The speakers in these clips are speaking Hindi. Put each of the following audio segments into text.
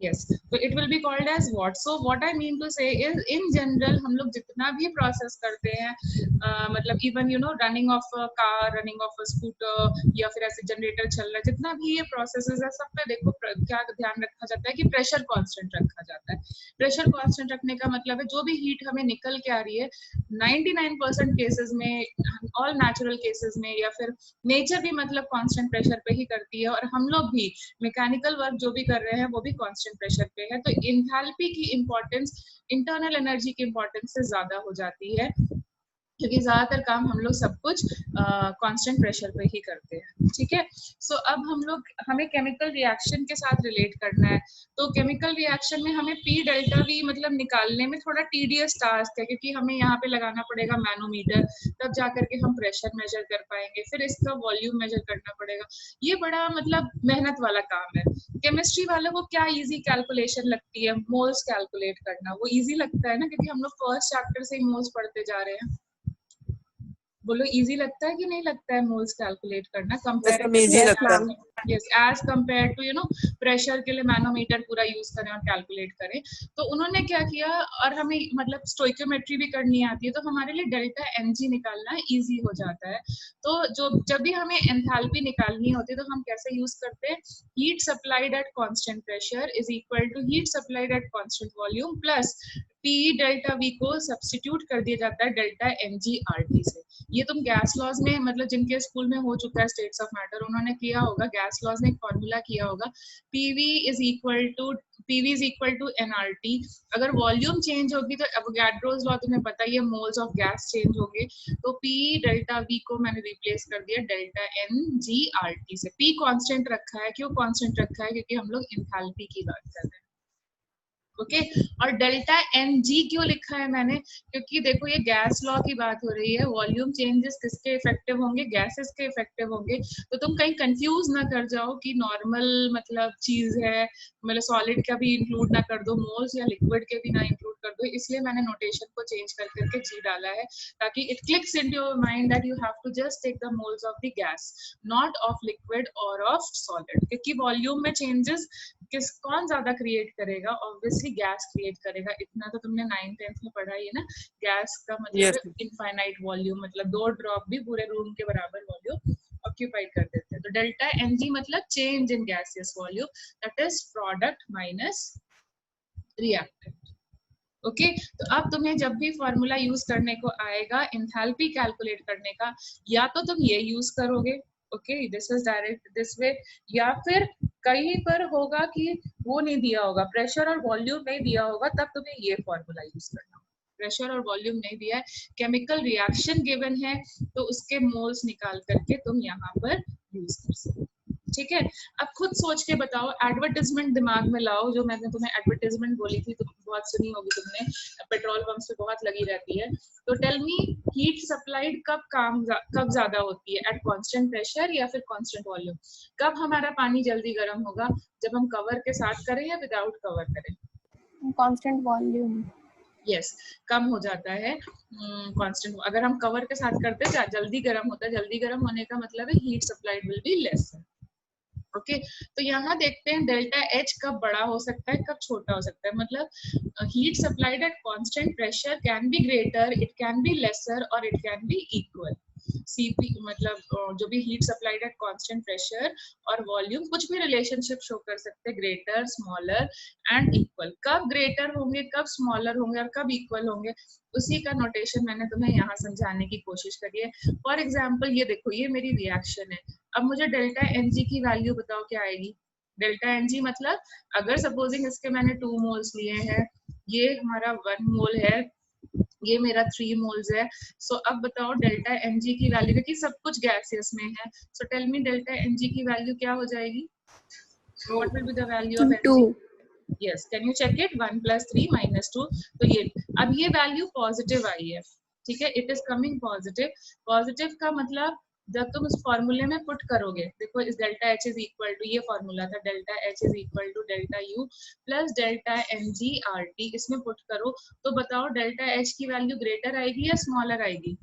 Yes, so it will be called as what? So what I mean to say is, in general हम लोग जितना भी प्रोसेस करते हैं, मतलब even you know running of a car, running of a scooter, या फिर ऐसे जनरेटर चल रहा है, जितना भी ये प्रोसेसेस है सब पे देखो क्या ध्यान रखा जाता है कि प्रेशर कांस्टेंट रखा जाता है। प्रेशर कांस्टेंट रखने का मतलब है जो भी हीट हमें निकल के आ रही है 99% केसेस में, ऑल नेचुरल केसेस में, या फिर नेचर भी मतलब कांस्टेंट प्रेशर पे ही करती है, और हम लोग भी मैकेनिकल वर्क जो भी कर रहे हैं वो भी कांस्टेंट प्रेशर पे है। तो इंथैल्पी की इंपॉर्टेंस इंटरनल एनर्जी की इंपॉर्टेंस से ज्यादा हो जाती है, क्योंकि ज्यादातर काम हम लोग सब कुछ कांस्टेंट प्रेशर पे ही करते हैं। ठीक है, सो अब हमें केमिकल रिएक्शन के साथ रिलेट करना है। तो केमिकल रिएक्शन में हमें पी डेल्टा वी मतलब निकालने में थोड़ा टीडियस टास्क है, क्योंकि हमें यहाँ पे लगाना पड़ेगा मैनोमीटर, तब जाकर के हम प्रेशर मेजर कर पाएंगे, फिर इसका वॉल्यूम मेजर करना पड़ेगा। ये बड़ा मतलब मेहनत वाला काम है। केमिस्ट्री वालों को क्या इजी कैलकुलेशन लगती है, मोल्स कैलकुलेट करना, वो इजी लगता है ना, क्योंकि हम लोग फर्स्ट चैप्टर से ही मोल्स पढ़ते जा रहे हैं। बोलो इजी लगता है कि नहीं लगता है मोल्स कैलकुलेट करना इजी लगता है। Yes, as compare to you know pressure के लिए मैनोमीटर पूरा यूज करें और कैलकुलेट करें। तो उन्होंने क्या किया, और हमें मतलब स्टोइकोमेट्री भी करनी आती है, तो हमारे लिए डेल्टा एनजी निकालना इजी हो जाता है। तो जब भी हमें एंथैल्पी निकालनी होती है तो हम कैसे यूज करते हैं, heat supplied at constant pressure is equal to heat supplied at constant volume plus P delta V को सब्स्टिट्यूट कर दिया जाता है डेल्टा एनजी आरटी से। ये तुम गैस लॉज में मतलब जिनके स्कूल में हो चुका है स्टेट्स ऑफ मैटर, उन्होंने किया होगा, गैस लॉज में एक फॉर्मूला किया होगा, PV is equal to NRT. अगर वॉल्यूम चेंज होगी तो एवोगाड्रोस लॉ तुम्हें पता ही है, मोल्स ऑफ गैस चेंज होंगे, तो पी डेल्टा वी को मैंने रिप्लेस कर दिया delta N G R T से। पी कांस्टेंट रखा है, क्यों कांस्टेंट रखा है, क्योंकि हम लोग एंथैल्पी की बात कर रहे हैं। ओके, और डेल्टा एन जी क्यों लिखा है मैंने, क्योंकि देखो ये गैस लॉ की बात हो रही है, वॉल्यूम चेंजेस किसके इफेक्टिव होंगे, गैसेस के इफेक्टिव होंगे। तो तुम कहीं कंफ्यूज ना कर जाओ कि नॉर्मल मतलब चीज है, मतलब सॉलिड का भी इंक्लूड ना कर दो, मोल्स या लिक्विड के भी ना इंक्लूड कर दो, इसलिए मैंने नोटेशन को चेंज कर करके जी डाला है, ताकि it clicks into your mind that you have to just take the moles of the gas, not of liquid और ऑफ सॉलिड। क्योंकि वॉल्यूम में चेंजेस कौन ज्यादा क्रिएट करेगा, ऑब्वियसली गैस क्रिएट करेगा। इतना तो तुमने 9th-10th में पढ़ा ही है ना, गैस का मतलब इनफाइनाइट वॉल्यूम, मतलब 2 ड्रॉप भी पूरे रूम के बराबर वॉल्यूम ऑक्यूपाइड कर देते हैं। तो डेल्टा एनजी मतलब change in gaseous volume, that is product minus reactant. Okay, तो अब तुम्हें जब भी फॉर्मूला यूज करने को आएगा एंथैल्पी कैलकुलेट करने का, या तो तुम ये यूज करोगे, okay this is direct this way, या फिर कहीं पर होगा कि वो नहीं दिया होगा, प्रेशर और वॉल्यूम नहीं दिया होगा, तब तुम्हें ये फॉर्मूला यूज करना होगा। प्रेशर और वॉल्यूम नहीं दिया है, केमिकल रिएक्शन गिवन है, तो उसके मोल्स निकाल करके तुम यहाँ पर यूज कर सकते हो। ठीक है, अब खुद सोच के बताओ, एडवर्टाइजमेंट दिमाग में लाओ, जो मैंने तुम्हें एडवर्टाइजमेंट बोली थी, तो बहुत सुनी होगी तुमने, पेट्रोल पंप पे बहुत लगी रहती है। तो टेल मी, हीट सप्लाइड कब ज्यादा होती है, एट कांस्टेंट प्रेशर या फिर कांस्टेंट वॉल्यूम? कब हमारा पानी जल्दी गर्म होगा, जब हम कवर के साथ करें या विदाउट कवर करें? Constant volume. यस, कम हो जाता है कांस्टेंट। अगर हम कवर के साथ करते हैं जल्दी गर्म होता है, जल्दी गर्म होने का मतलब है heat supplied will be less. Okay, तो यहाँ देखते हैं डेल्टा एच कब बड़ा हो सकता है, कब छोटा हो सकता है। मतलब heat supplied at constant pressure can be greater, it can be lesser और it can be equal. CP मतलब जो भी heat supplied at constant pressure और वॉल्यूम कुछ भी रिलेशनशिप शो कर सकते हैं, ग्रेटर, स्मॉलर एंड इक्वल। कब ग्रेटर होंगे, कब स्मॉलर होंगे और कब इक्वल होंगे, उसी का नोटेशन मैंने तुम्हें यहाँ समझाने की कोशिश करी है। फॉर एग्जाम्पल ये देखो, ये मेरी रिएक्शन है। अब मुझे डेल्टा एनजी की वैल्यू बताओ क्या आएगी। डेल्टा एनजी मतलब अगर सपोजिंग इसके मैंने 2 मोल्स लिए हैं, ये हमारा 1 मोल है, ये मेरा 3 मोल्स है। सो अब बताओ डेल्टा एनजी की वैल्यू, क्योंकि सब कुछ गैसियस में है। So tell me delta NG की वैल्यू क्या हो जाएगी? What will be the value of NG? Yes, can you check it? 1 + 3 - 2। तो ये अब ये वैल्यू पॉजिटिव आई है, ठीक है, it is coming positive. Positive का मतलब जब तुम इस फॉर्मूले में पुट करोगे, देखो इस delta H is equal to, ये फॉर्मूला था, delta H is equal to delta U plus delta N G R T, इसमें पुट करो तो बताओ डेल्टा एच की वैल्यू ग्रेटर आएगी या स्मॉलर आएगी?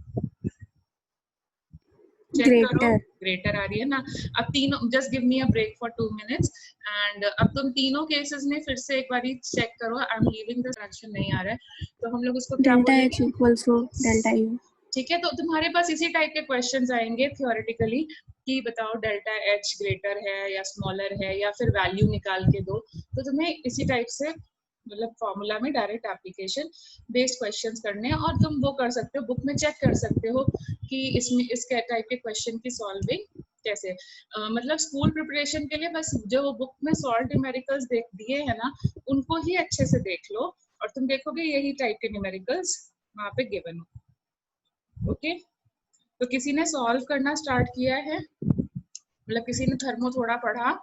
चेक करो, Greater. ग्रेटर आ रही है ना। अब तीनों, just give me a break for 2 minutes and अब तुम तीनों केसेस में फिर से एक बारी चेक करो। I am leaving the connection, नहीं आ रहा है तो हम लोग उसको क्या Delta H बोलेंगे, equals to delta U. ठीक है। तो तुम्हारे पास इसी टाइप के क्वेश्चंस आएंगे थियोरेटिकली कि बताओ डेल्टा एच ग्रेटर है या स्मॉलर है या फिर वैल्यू निकाल के दो। तो तुम्हें इसी टाइप से मतलब फॉर्मूला में डायरेक्ट एप्लीकेशन बेस्ड क्वेश्चंस करने हैं और तुम वो कर सकते हो, बुक में चेक कर सकते हो कि इसमें इस टाइप के क्वेश्चन की सॉल्विंग कैसे। मतलब स्कूल प्रिपरेशन के लिए बस जो बुक में सॉल्व न्यूमेरिकल्स देख दिए हैं ना, उनको ही अच्छे से देख लो और तुम देखोगे यही टाइप के न्यूमेरिकल्स वहाँ पे गिवन हो। ओके, तो किसी ने सॉल्व करना स्टार्ट किया है, मतलब किसी ने थर्मो थोड़ा पढ़ा?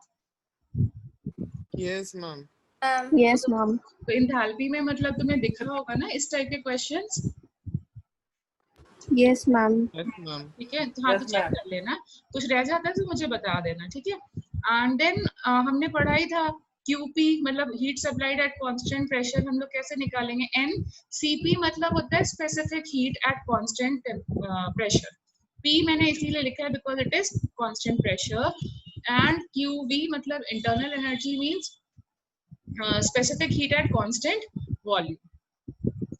Yes ma'am. Yes, ma'am. तो इंथैल्पी में मतलब तुम्हें दिख रहा होगा ना इस टाइप के questions? Yes, ma'am. Yes ma'am. ठीक है, तो हाँ तो चेक कर लेना, कुछ रह जाता है तो मुझे बता देना, ठीक है। एंड देन हमने पढ़ा ही था QP मतलब heat supplied at constant pressure हम लोग कैसे निकालेंगे। CP मतलब होता है specific heat at constant pressure. P मैंने इसीलिए लिखा है because it is constant pressure and QV मतलब internal energy means specific heat at constant volume,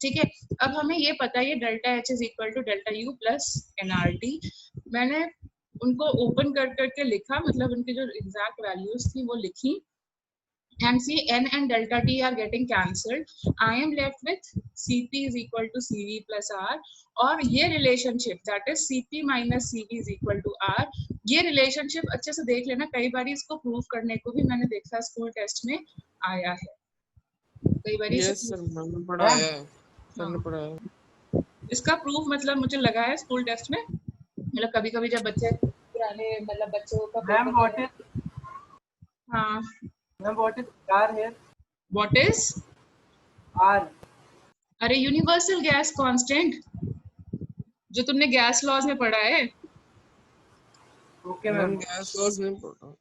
ठीक है। अब हमें ये पता है delta H is equal to delta U plus NRT. मैंने उनको ओपन कर करके लिखा, मतलब उनकी जो एग्जैक्ट वैल्यूज थी वो लिखी and see n and delta t are getting cancelled. I am left with Cp is equal to Cv plus R और ये relationship that is Cp minus Cv is equal to R, ये relationship अच्छे से देख लेना, कई बार इसको प्रूव करने को भी मैंने देखा स्कूल टेस्ट में आया है, कई बार यस सर मैंने पढ़ाया है, सर ने पढ़ाया। इसका प्रूफ मतलब मुझे लगा है स्कूल टेस्ट में, मतलब कभी कभी जब बच्चे पुराने मतलब बच्चों का मैम व्हाट इज, हाँ ma'am what is R here, what is R, अरे यूनिवर्सल गैस कांस्टेंट जो तुमने गैस लॉज में पढ़ा है। Okay ma'am ma'am. Gas laws नहीं पढ़ा।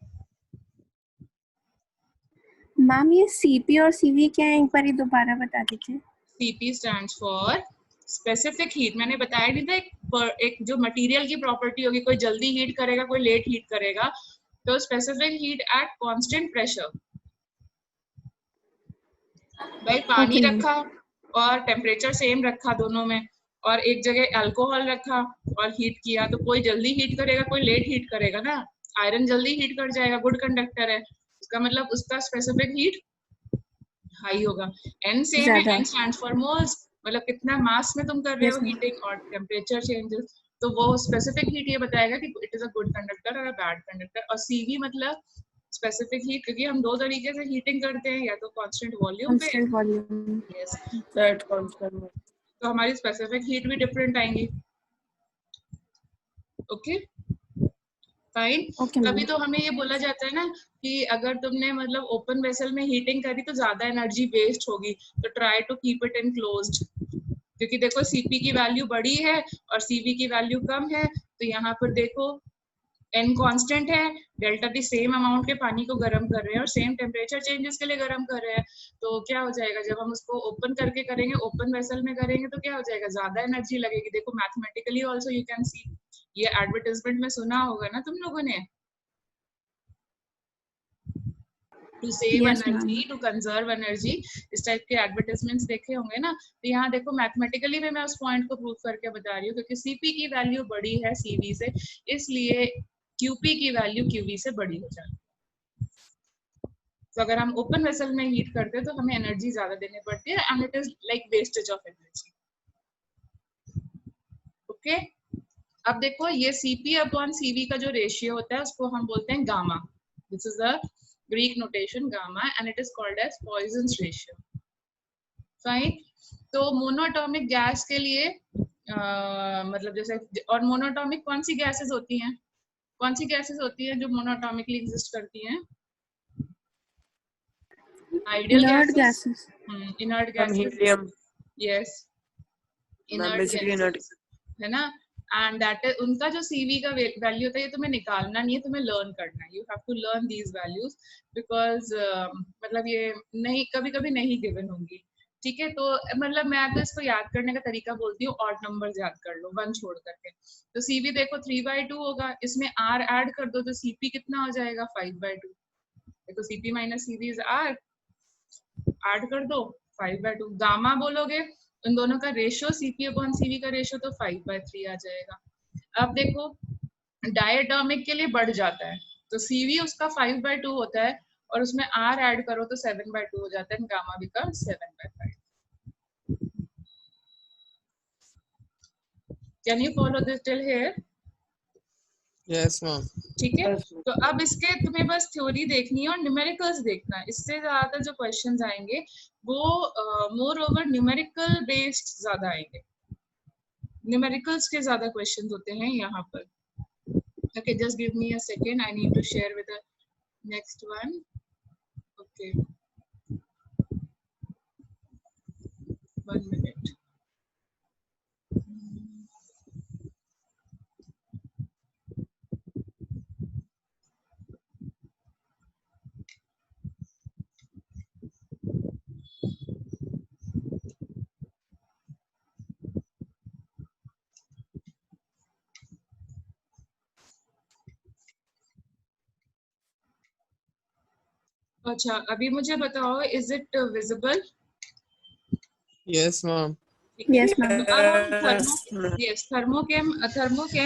मैम ये CP और CV क्या है, एक बार दोबारा बता दीजिए। CP stands for specific heat, मैंने बताया नहीं था एक जो मटेरियल की प्रॉपर्टी होगी, कोई जल्दी हीट करेगा कोई लेट हीट करेगा, तो specific heat at constant pressure. भाई पानी Okay, रखा और टेम्परेचर सेम रखा दोनों में और एक जगह अल्कोहल रखा और हीट किया, तो कोई जल्दी हीट करेगा कोई लेट हीट करेगा ना। आयरन जल्दी हीट कर जाएगा, गुड कंडक्टर है, उसका मतलब उसका स्पेसिफिक हीट हाई होगा। N सेम है, ज़्यादा। N स्टैंड्स फॉर मोल्स, मतलब कितना मास में तुम कर रहे हो Yes, ma'am. हीटिंग और टेम्परेचर चेंजेस, तो वो स्पेसिफिक हीट ये बताएगा कि it is a good conductor और अ बैड कंडक्टर। और CV मतलब स्पेसिफिक हीट, क्योंकि हम दो तरीके से हीटिंग करते हैं, या तो कांस्टेंट वॉल्यूम पे, Constant volume. Yes, that constant. तो हमारी स्पेसिफिक हीट भी डिफरेंट आएंगी। Okay fine. Okay, तभी ma'am. तो हमें ये बोला जाता है ना कि अगर तुमने मतलब ओपन वेसल में हीटिंग करी तो ज्यादा एनर्जी वेस्ट होगी, तो try to keep it in closed, क्योंकि देखो CP की वैल्यू बड़ी है और CV की वैल्यू कम है, तो यहाँ पर देखो N कांस्टेंट है, डेल्टा टी सेम अमाउंट के पानी को गर्म कर रहे हैं और सेम टेम्परेचर चेंजेस के लिए गर्म कर रहे हैं, तो क्या हो जाएगा जब हम उसको ओपन करके करेंगे, ओपन वेसल में करेंगे तो क्या हो जाएगा, ज्यादा एनर्जी लगेगी। देखो mathematically also you can see, ये एडवर्टाइजमेंट में सुना होगा ना तुम लोगों ने, to save Yes, energy, ma'am. To conserve energy, इस टाइप के एडवर्टाइजमेंट्स देखे होंगे ना। तो यहाँ देखो मैथमेटिकली भी मैं उस पॉइंट को प्रूव करके बता रही हूँ, क्योंकि CP की वैल्यू बड़ी है CV से, इसलिए QP की वैल्यू QV से बड़ी हो जाती है। तो अगर हम ओपन वेसल में हीट करते हैं तो हमें एनर्जी ज्यादा देनी पड़ती है and it is like wastage of energy. Okay, अब देखो ये CP अपॉन CV का जो रेशियो होता है उसको हम बोलते हैं gamma, this is the Greek notation gamma and it is called as Poisson's ratio. Fine, तो मोनोएटॉमिक गैस के लिए मतलब जैसे, और मोनोएटॉमिक कौन सी गैसेस होती हैं, कौन सी गैसेस होती हैं जो मोनोएटॉमिकली एग्जिस्ट करती हैं? Ideal Inert gases, gases. Inert ma'am gases, helium, yes, ma'am inert basically inert, gases है ना। एंड दैट इज उनका जो CV का वैल्यू होता है, ये तुम्हें निकालना नहीं है, तुम्हें लर्न करना है, you have to learn these values because मतलब ये नहीं, कभी कभी नहीं गिवन होंगी, ठीक है, तो मतलब मैं तो इसको याद करने का तरीका बोलती हूँ, ऑड नंबर्स याद कर लो 1 छोड़ करके। तो सीवी देखो 3/2 होगा, इसमें आर ऐड कर दो तो सीपी कितना हो जाएगा 5/2। देखो CP minus CV is R, add कर दो 5/2। गामा बोलोगे इन दोनों का रेशियो सीपी अपॉन सीवी का रेशियो तो 5/3 आ जाएगा। अब देखो डायटोमिक के लिए बढ़ जाता है, तो सीवी उसका 5/2 होता है और उसमें आर ऐड करो तो 7/2 हो जाता है, gamma become 7/5। Can you follow this till here? Yes ma'am. ठीक है, Yes, तो अब इसके तुम्हें बस थ्योरी देखनी है और न्यूमेरिकल्स देखना है। इससे ज्यादातर जो क्वेश्चंस आएंगे वो मोर ओवर न्यूमेरिकल बेस्ड ज्यादा आएंगे, न्यूमेरिकल्स के ज्यादा क्वेश्चंस होते हैं यहाँ पर। Okay, just give me a second. I need to share with the next one. Okay, 1 minute. अच्छा, अभी मुझे बताओ, is it visible? Yes ma'am. Yes, ma'am. अब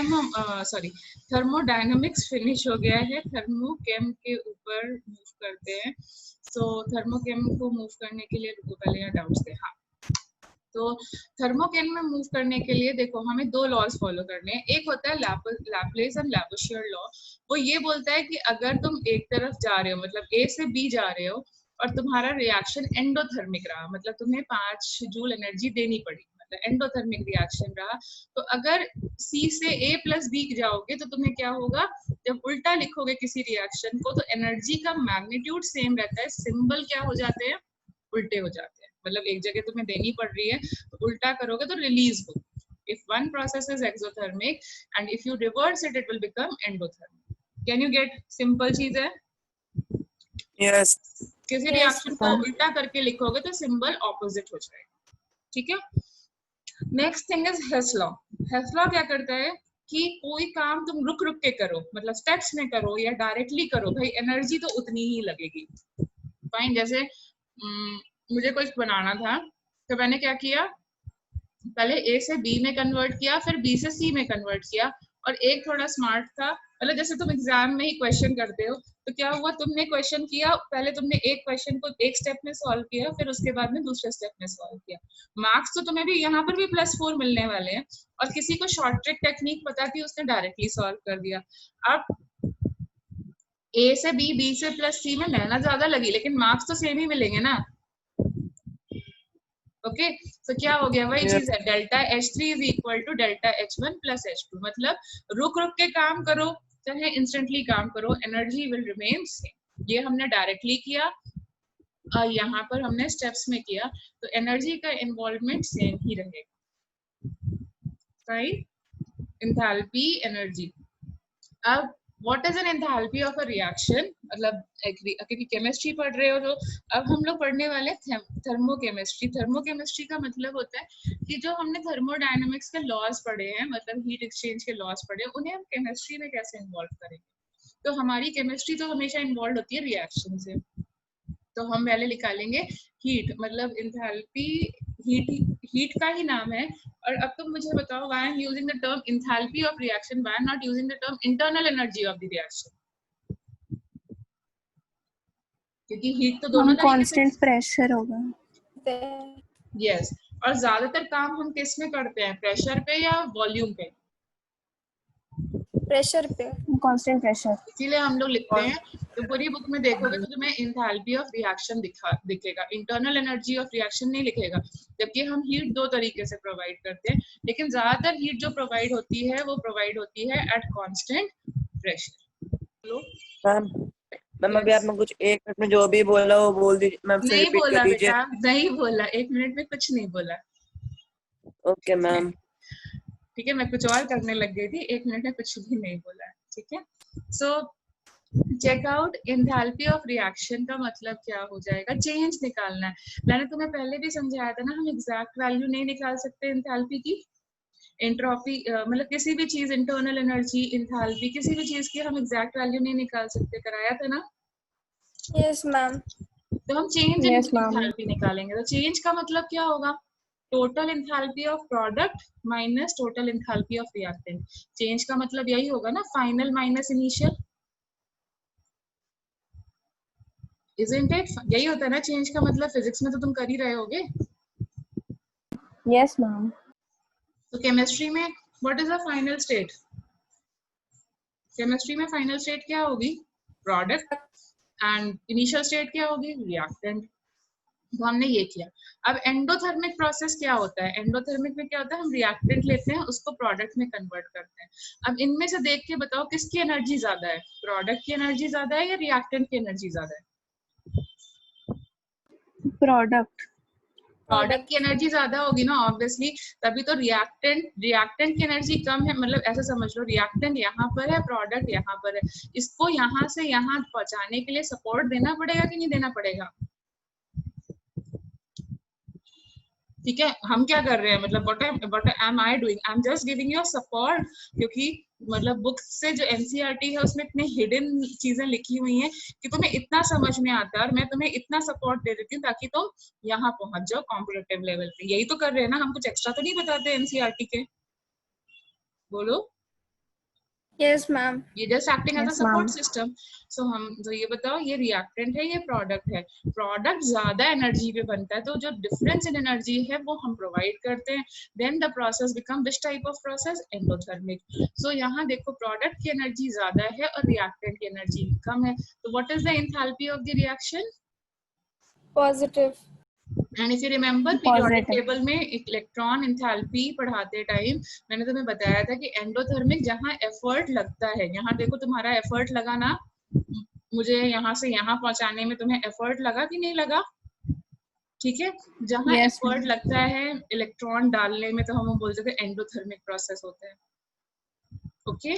हम थर्मोडायनामिक्स फिनिश हो गया है, थर्मोकेम के ऊपर मूव करते हैं। तो थर्मोकेम को मूव करने के लिए रुको, पहले यहाँ डाउट्स थे। हाँ, तो थर्मोकेम में मूव करने के लिए देखो हमें 2 लॉज फॉलो करने हैं। एक होता है लैपलेस एंड लैवोशियर लॉ। वो ये बोलता है कि अगर तुम एक तरफ जा रहे हो, मतलब ए से बी जा रहे हो और तुम्हारा रिएक्शन एंडोथर्मिक रहा, मतलब तुम्हें 5 जूल एनर्जी देनी पड़ी, मतलब एंडोथर्मिक रिएक्शन रहा, तो अगर सी से ए प्लस बी जाओगे तो तुम्हें क्या होगा, जब उल्टा लिखोगे किसी रिएक्शन को तो एनर्जी का मैग्नीट्यूड सेम रहता है, सिंबल क्या हो जाते हैं, उल्टे हो जाते हैं। मतलब एक जगह तुम्हें देनी पड़ रही है तो उल्टा करोगे तो रिलीज हो। If one process is exothermic and if you reverse it, it will become endothermic. Can you get simple चीज है? yes, किसी रिएक्शन को उल्टा करके लिखोगे तो सिंबल ऑपोजिट हो जाएगा। ठीक है, next thing is Hess law. Hess law क्या करता है कि कोई काम तुम रुक रुक के करो, मतलब स्टेप्स में करो या डायरेक्टली करो, भाई एनर्जी तो उतनी ही लगेगी। फाइन, जैसे मुझे कुछ बनाना था तो मैंने क्या किया, पहले ए से बी में कन्वर्ट किया, फिर बी से सी में कन्वर्ट किया। और एक थोड़ा स्मार्ट था, मतलब जैसे तुम एग्जाम में ही क्वेश्चन करते हो तो क्या हुआ, तुमने क्वेश्चन किया, पहले तुमने एक क्वेश्चन को एक स्टेप में सॉल्व किया, फिर उसके बाद में दूसरे स्टेप में सॉल्व किया। मार्क्स तो तुम्हें भी यहाँ पर भी +4 मिलने वाले हैं। और किसी को शॉर्ट ट्रिक टेक्निक पता थी, उसने डायरेक्टली सॉल्व कर दिया। अब ए से बी, बी से प्लस सी में मेहनत ज्यादा लगी, लेकिन मार्क्स तो सेम ही मिलेंगे ना। ओके, तो क्या हो गया, वही चीज है, delta H3 is equal to delta H1 plus H2। मतलब रुक रुक के काम करो चाहे इंस्टेंटली काम करो, एनर्जी विल रिमेन सेम। ये हमने डायरेक्टली किया और यहाँ पर हमने स्टेप्स में किया, तो एनर्जी का इन्वॉल्वमेंट सेम ही रहेगा। Right, enthalpy, energy. अब what is an enthalpy of a reaction, मतलब क्योंकि केमिस्ट्री पढ़ रहे हो तो अब हम लोग पढ़ने वाले थर्मोकेमिस्ट्री। थर्मोकेमिस्ट्री का मतलब होता है कि जो हमने थर्मोडायनामिक्स के लॉज पढ़े हैं, मतलब हीट एक्सचेंज के लॉज पढ़े हैं, उन्हें हम केमिस्ट्री में कैसे इन्वॉल्व करेंगे। तो हमारी केमिस्ट्री तो हमेशा इन्वॉल्व होती है रिएक्शन से, तो हम पहले निकालेंगे हीट, मतलब एंथैल्पी हीट का ही नाम है। और अब तुम मुझे बताओ, why I am using the term enthalpy of reaction, why I am not using the term internal energy of the reaction, क्योंकि हीट तो दोनों तरीके से कांस्टेंट प्रेशर होगा। यस। और ज्यादातर काम हम किस में करते हैं, प्रेशर पे या वॉल्यूम पे? प्रेशर पे, कांस्टेंट प्रेशर। इसीलिए हम लोग लिखते हैं, तो पूरी बुक में देखोगे तो तुम्हें एंथैल्पी ऑफ रिएक्शन दिखेगा, इंटरनल एनर्जी ऑफ रिएक्शन नहीं लिखेगा। जबकि हम हीट 2 तरीके से प्रोवाइड करते हैं, लेकिन ज्यादातर हीट जो प्रोवाइड होती है वो प्रोवाइड होती है एट कांस्टेंट प्रेशर। मैम अभी आपने कुछ 1 मिनट में जो भी बोला वो बोल दीजिए मैम, फिर नहीं रिपीट बोला कर दीजिए। बेटा, नहीं बोला, 1 मिनट में कुछ नहीं बोला। Okay ma'am. ठीक है, मैं कुछ और करने लग गई थी, 1 मिनट में कुछ भी नहीं बोला। ठीक है, so check out enthalpy of reaction का मतलब क्या हो जाएगा, चेंज निकालना है। मैंने तुम्हें पहले भी समझाया था ना, हम एग्जैक्ट वैल्यू नहीं निकाल सकते एंथैल्पी की। एंट्रोपी मतलब किसी भी चीज, इंटरनल एनर्जी, एंथैल्पी, किसी भी चीज की हम एग्जैक्ट वैल्यू नहीं निकाल सकते, कराया था ना। Yes ma'am. तो हम change in Yes, ma'am. Enthalpy निकालेंगे। तो चेंज का मतलब क्या होगा, total enthalpy of product minus total enthalpy of reactant. Change का मतलब यही होगा ना, final minus initial, isn't it? यही होता है ना चेंज का मतलब, फिजिक्स में तो तुम कर ही रहे होगे। Yes, ma'am. तो केमिस्ट्री में what is the final state? Chemistry में फाइनल स्टेट क्या होगी, प्रोडक्ट, एंड इनिशियल स्टेट क्या होगी, रिएक्टेंट। तो हमने ये किया। अब एंडोथर्मिक प्रोसेस क्या होता है, एंडोथर्मिक में क्या होता है, हम रिएक्टेंट लेते हैं, उसको प्रोडक्ट में कन्वर्ट करते हैं। अब इनमें से देख के बताओ किसकी एनर्जी ज्यादा है, प्रोडक्ट की एनर्जी ज्यादा है या रिएक्टेंट की एनर्जी ज्यादा है? Product. प्रोडक्ट की एनर्जी ज्यादा होगी ना ऑब्वियसली, तभी तो रिएक्टेंट की एनर्जी कम है। मतलब ऐसा समझ लो, रिएक्टेंट यहाँ पर है, प्रोडक्ट यहाँ पर है, इसको यहाँ से यहाँ पहुंचाने के लिए सपोर्ट देना पड़ेगा कि नहीं देना पड़ेगा? ठीक है, हम क्या कर रहे हैं, मतलब what am I doing, I'm just giving you a support, क्योंकि मतलब बुक से जो एनसीईआरटी है उसमें इतने हिडन चीजें लिखी हुई हैं कि तुम्हें इतना समझ में आता है, और मैं तुम्हें इतना सपोर्ट दे देती हूँ ताकि तुम यहाँ पहुंच जाओ कॉम्पिटिटिव लेवल पे। यही तो कर रहे हैं ना, हम कुछ एक्स्ट्रा तो नहीं बताते एनसीईआरटी के, बोलो। Yes, ma'am. ये just acting as a Yes, support ma'am. System. So हम तो ये बताओ, ये रिएक्टेंट है, ये प्रोडक्ट है। प्रोडक्ट ज्यादा एनर्जी पे बनता है, तो जो डिफरेंस इन एनर्जी है वो हम प्रोवाइड करते हैं। Then the process become which type of process, endothermic. So यहाँ देखो, प्रोडक्ट की एनर्जी ज्यादा है और रिएक्टेंट की एनर्जी कम है, तो what is the enthalpy of the reaction? Positive. And if you remember periodic Positive. Table में इलेक्ट्रॉन एंथैल्पी पढ़ाते टाइम मैंने तुम्हें बताया था कि एंडोथर्मिक जहां एफर्ट लगता है, यहाँ देखो तुम्हारा एफर्ट लगा ना, मुझे यहाँ से यहाँ पहुंचाने में तुम्हें एफर्ट लगा कि नहीं लगा? ठीक है, जहां Yes, एफर्ट ma'am. लगता है इलेक्ट्रॉन डालने में, तो हम बोलते थे एंडोथर्मिक प्रोसेस होता है। ओके,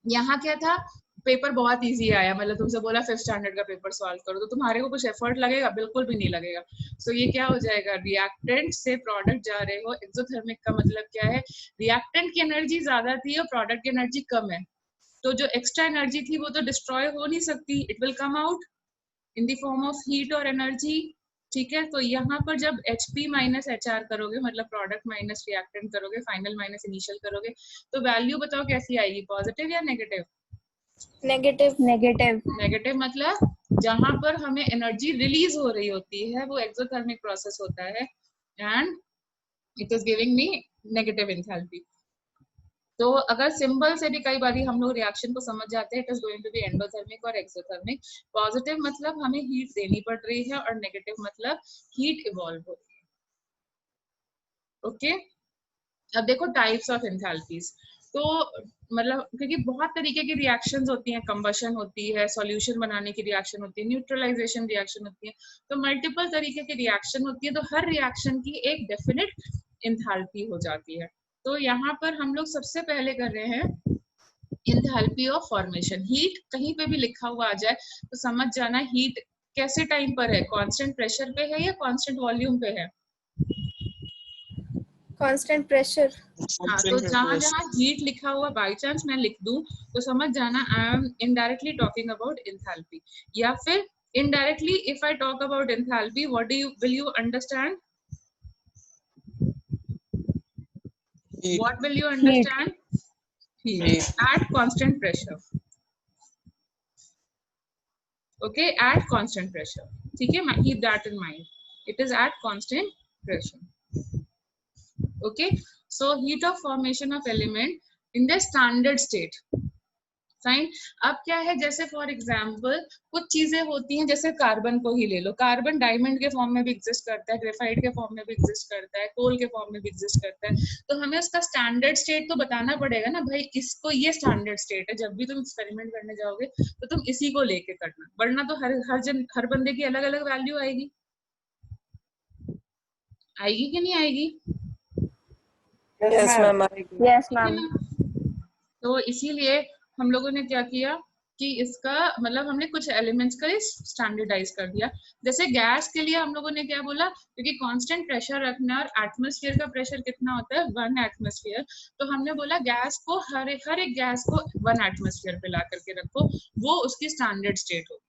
यहाँ क्या था, पेपर बहुत इजी आया, मतलब तुमसे बोला 5th स्टैंडर्ड का पेपर सॉल्व करो, तो तुम्हारे को कुछ एफर्ट लगेगा? बिल्कुल भी नहीं लगेगा। सो ये क्या हो जाएगा, रिएक्टेंट से प्रोडक्ट जा रहे हो। एक्सोथर्मिक का मतलब क्या है, रिएक्टेंट की एनर्जी ज्यादा थी और प्रोडक्ट की एनर्जी कम है, तो जो एक्स्ट्रा एनर्जी थी वो तो डिस्ट्रॉय हो नहीं सकती, it will come out in the form of heat और एनर्जी। ठीक है, तो यहाँ पर जब HP माइनस HR करोगे, मतलब प्रोडक्ट माइनस रिएक्टेंट करोगे, फाइनल माइनस इनिशियल करोगे, तो वैल्यू बताओ कैसी आएगी, पॉजिटिव या नेगेटिव? Negative. Negative. नेगेटिव मतलब जहां पर हमें एनर्जी रिलीज हो रही होती है वो एक्सोथर्मिक प्रोसेस होता है, and it is giving me negative enthalpy. तो अगर सिंबल से भी कई बार हम लोग रिएक्शन को समझ जाते हैं, it is going to be endothermic और एक्सोथर्मिक। पॉजिटिव मतलब हमें हीट देनी पड़ रही है और नेगेटिव मतलब हीट इवॉल्व हो रही है। ओके, अब देखो टाइप्स ऑफ एंथैल्पीज। तो मतलब क्योंकि बहुत तरीके की रिएक्शंस होती हैं, कंबशन होती है, सॉल्यूशन बनाने की रिएक्शन होती है, न्यूट्रलाइजेशन रिएक्शन होती है, तो मल्टीपल तरीके की रिएक्शन होती है, तो हर रिएक्शन की एक डेफिनेट एंथैल्पी हो जाती है। तो यहाँ पर हम लोग सबसे पहले कर रहे हैं एंथैल्पी ऑफ फॉर्मेशन। हीट कहीं पे भी लिखा हुआ आ जाए तो समझ जाना हीट कैसे टाइम पर है, कांस्टेंट प्रेशर पे है या कांस्टेंट वॉल्यूम पे है? Constant pressure. हाँ, तो जहाँ जहाँ हीट लिखा हुआ बाई चांस मैं लिख दूं तो समझ जाना I am indirectly talking about enthalpy, या फिर indirectly if I talk about enthalpy what do you will you understand, what will you understand? Heat at constant pressure. Okay, at constant pressure. ठीक है, keep that in mind. It is at constant pressure. Okay, so heat of formation of element in the standard state. Fine. अब क्या है, जैसे फॉर एग्जाम्पल कुछ चीजें होती हैं, जैसे कार्बन को ही ले लो, कार्बन डायमंड के फॉर्म में भी एग्जिस्ट करता है, ग्रेफाइट के फॉर्म में भी एग्जिस्ट करता है, कोल के फॉर्म में भी एग्जिस्ट करता है, तो हमें उसका स्टैंडर्ड स्टेट तो बताना पड़ेगा ना भाई, इसको ये स्टैंडर्ड स्टेट है। जब भी तुम एक्सपेरिमेंट करने जाओगे तो तुम इसी को लेके करना, वरना तो हर बंदे की अलग अलग वैल्यू आएगी, आएगी कि नहीं आएगी? यस मैम आएगी। Yes, ठीक है ma'am. ना? तो इसीलिए हम लोगों ने क्या किया, कि इसका मतलब हमने कुछ एलिमेंट्स का स्टैंडर्डाइज कर दिया। जैसे गैस के लिए हम लोगों ने क्या बोला, क्योंकि कांस्टेंट प्रेशर रखना और एटमॉस्फेयर का प्रेशर कितना होता है 1 एटमॉस्फेयर, तो हमने बोला गैस को हर एक गैस को 1 एटमॉस्फेयर पे ला करके रखो, वो उसकी स्टैंडर्ड स्टेट होगी।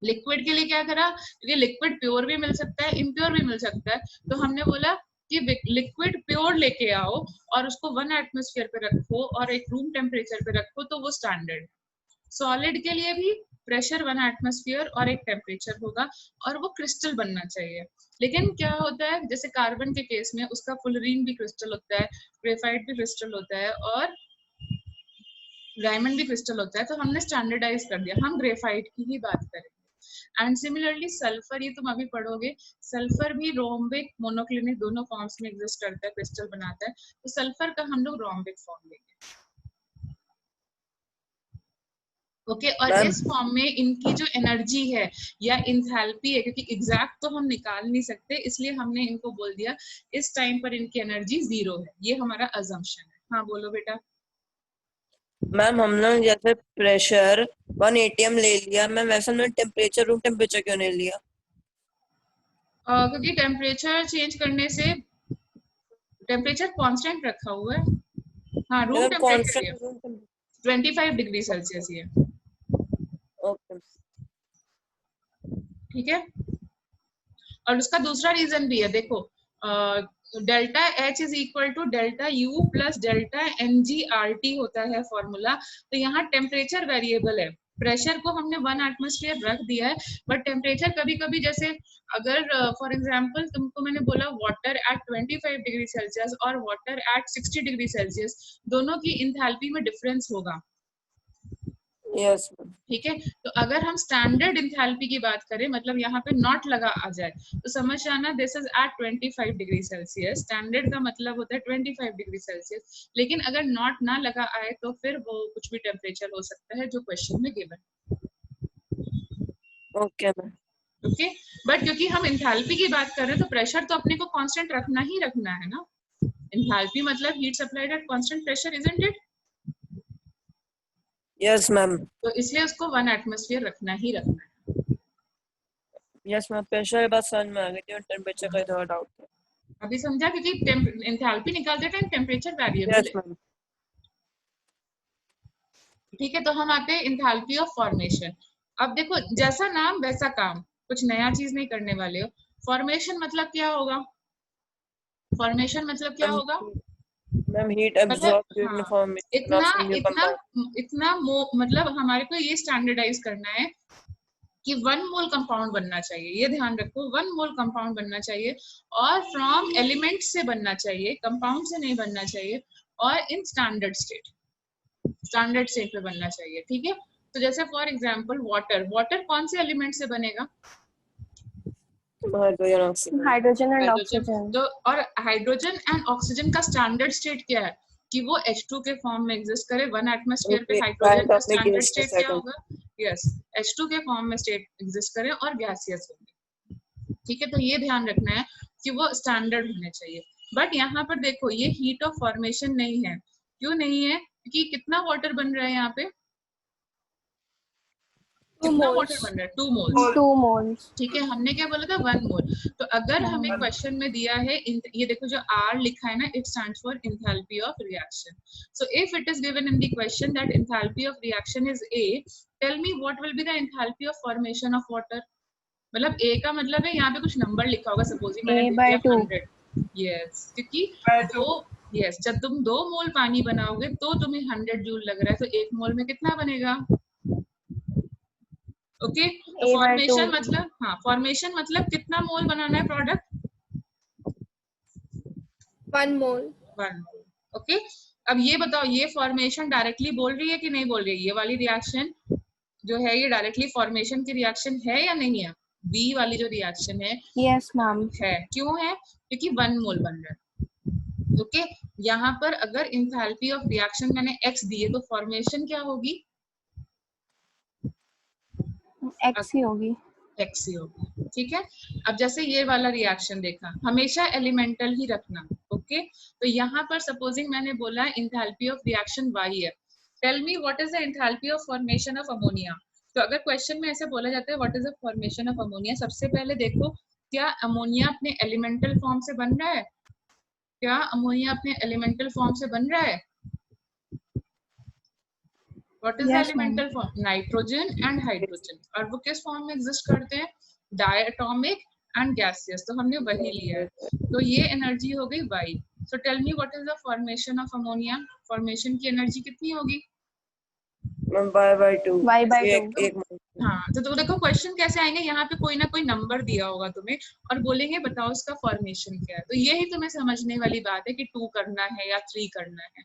लिक्विड के लिए क्या करा, क्योंकि लिक्विड प्योर भी मिल सकता है इम्प्योर भी मिल सकता है, तो हमने बोला कि लिक्विड प्योर लेके आओ और उसको 1 एटमॉस्फेयर पे रखो और एक रूम टेम्परेचर पे रखो, तो वो स्टैंडर्ड। सॉलिड के लिए भी प्रेशर 1 एटमॉस्फेयर और एक टेम्परेचर होगा और वो क्रिस्टल बनना चाहिए। लेकिन क्या होता है, जैसे कार्बन के केस में उसका फुलरीन भी क्रिस्टल होता है, ग्रेफाइट भी क्रिस्टल होता है और डायमंड भी क्रिस्टल होता है, तो हमने स्टैंडर्डाइज कर दिया, हम ग्रेफाइट की ही बात करेंगे। एंड सिमिलरली सल्फर, ये तुम अभी पढ़ोगे, सल्फर भी रोम्बिक मोनोक्लिनिक दोनों फॉर्म्स में एग्जिस्ट करता है, क्रिस्टल बनाता है, तो सल्फर का हम लोग रोम्बिक फॉर्म लेंगे। ओके और इस फॉर्म में इनकी जो एनर्जी है या इंथैल्पी है, क्योंकि एग्जैक्ट तो हम निकाल नहीं सकते, इसलिए हमने इनको बोल दिया इस टाइम पर इनकी एनर्जी 0 है, ये हमारा अजम्पशन है। हाँ बोलो बेटा। मैम हमने जैसे प्रेशर 1 atm ले लिया मैम, वैसे हमने टेम्परेचर रूम टेम्परेचर क्यों नहीं लिया? क्योंकि टेम्परेचर चेंज करने से टेम्परेचर कांस्टेंट रखा हुआ है। हाँ रूम टेम्परेचर 25 डिग्री सेल्सियस ही है। ओके ठीक है, और उसका दूसरा रीजन भी है, देखो delta H is equal to delta U plus delta NG/RT होता है फॉर्मूला। तो यहाँ टेम्परेचर वेरिएबल है, प्रेशर को हमने 1 एटमॉस्फेयर रख दिया है, बट टेम्परेचर कभी कभी, जैसे अगर फॉर एग्जांपल तुमको मैंने बोला वाटर एट 25 डिग्री सेल्सियस और वाटर एट 60 डिग्री सेल्सियस, दोनों की इंथैल्पी में डिफरेंस होगा। यस ठीक है, तो अगर हम स्टैंडर्ड इंथैल्पी की बात करें, मतलब यहाँ पे नॉट लगा आ जाए, तो समझ जाना this is at 25 degree Celsius, standard का मतलब होता है 25 डिग्री सेल्सियस। लेकिन अगर नॉट ना लगा आए तो फिर वो कुछ भी टेम्परेचर हो सकता है जो क्वेश्चन में given. Okay ma'am. Okay, but क्योंकि हम इंथैल्पी की बात कर रहे हैं तो प्रेशर तो अपने को कांस्टेंट रखना ही रखना है ना। इंथैल्पी मतलब heat supplied at constant pressure, isn't it? Yes ma'am. तो इसलिए उसको 1 एटमॉस्फेयर रखना ही रखना है। यस मैम, प्रेशर बात समझ में आ गई थी, टेम्परेचर का थोड़ा डाउट था। अभी समझा, क्योंकि एंथैल्पी निकालते टाइम टेम्परेचर वेरिएबल यस है। मैम। ठीक है, तो हम आते हैं एंथैल्पी ऑफ फॉर्मेशन। अब देखो जैसा नाम वैसा काम, कुछ नया चीज नहीं करने वाले हो। फॉर्मेशन मतलब क्या होगा? फॉर्मेशन मतलब क्या होगा? मैम हीट मतलब एब्जॉर्ब हाँ, इन्फॉर्मेशन ऑफ न्यू कंपाउंड। इतना मतलब हमारे को ये स्टैंडर्डाइज करना है कि 1 मोल कंपाउंड बनना चाहिए, ये ध्यान रखो, 1 मोल कंपाउंड बनना चाहिए और फ्रॉम एलिमेंट से बनना चाहिए, कंपाउंड से नहीं बनना चाहिए, और इन स्टैंडर्ड स्टेट पे बनना चाहिए। ठीक है, तो जैसे फॉर एग्जांपल वाटर कौन से एलिमेंट से बनेगा? Hydrogen and oxygen. तो और हाइड्रोजन एंड ऑक्सीजन का स्टैंडर्ड स्टेट क्या है? कि वो H2 के फॉर्म में एग्जिस्ट करे। 1 एटमॉस्फेयर पे हाइड्रोजन का स्टैंडर्ड स्टेट क्या होगा? यस, H2 के फॉर्म में स्टेट एग्जिस्ट करे और गैसियस होंगे। ठीक है, तो ये ध्यान रखना है कि वो स्टैंडर्ड होने चाहिए। बट यहाँ पर देखो ये हीट ऑफ फॉर्मेशन नहीं है। क्यों नहीं है? क्योंकि कितना वाटर बन रहा है यहाँ पे? कितना वाटर बन रहा है? 2 मोल्स। ठीक है, हमने क्या बोला था? 1 मोल। तो अगर हमें क्वेश्चन में दिया है, ये देखो जो R लिखा है ना, it stands for enthalpy of reaction. So if it is given in the question that enthalpy of reaction is A, tell me what will be the enthalpy of formation of water. मतलब A का मतलब है यहाँ पे कुछ नंबर लिखा होगा, सपोज मैंने लिख दिया 100। यस, क्योंकि जब तुम 2 मोल पानी बनाओगे तो तुम्हें 100 जूल लग रहा है, तो 1 मोल में कितना बनेगा? ओके, तो फॉर्मेशन मतलब, हाँ फॉर्मेशन मतलब कितना मोल बनाना है प्रोडक्ट? 1 मोल। 1 मोल। ओके, अब ये बताओ, ये फॉर्मेशन डायरेक्टली बोल रही है कि नहीं बोल रही है? ये वाली रिएक्शन जो है ये डायरेक्टली फॉर्मेशन की रिएक्शन है या नहीं है? बी वाली जो रिएक्शन है, यस मैम है। क्यों है? क्योंकि 1 मोल बन रहा है। ओके, यहाँ पर अगर इंथैल्पी ऑफ रिएक्शन मैंने x दी है तो फॉर्मेशन क्या होगी? x ही होगी। x ही होगी। ठीक है, अब जैसे ये वाला रिएक्शन देखा, हमेशा एलिमेंटल ही रखना। ओके, तो यहाँ पर सपोजिंग मैंने बोला इंथैल्पी ऑफ रिएक्शन y है, tell me what is the enthalpy of formation of ammonia. तो अगर क्वेश्चन में ऐसे बोला जाता है what is the formation of ammonia, सबसे पहले देखो क्या अमोनिया अपने एलिमेंटल फॉर्म से बन रहा है, क्या अमोनिया अपने एलिमेंटल फॉर्म से बन रहा है? What is the elemental form? Nitrogen and hydrogen. और वो किस फॉर्म में एग्जिस्ट करते हैं? Diatomic and gaseous. तो हमने वही लिया है, तो ये एनर्जी हो गई Y। So tell me what is the formation of ammonia. Formation की एनर्जी कितनी होगी? y/2। हाँ, तो देखो क्वेश्चन कैसे आएंगे, यहाँ पे कोई ना कोई नंबर दिया होगा तुम्हें और बोलेंगे बताओ उसका फॉर्मेशन क्या है। तो यही तुम्हें समझने वाली बात है कि 2 करना है या 3 करना है।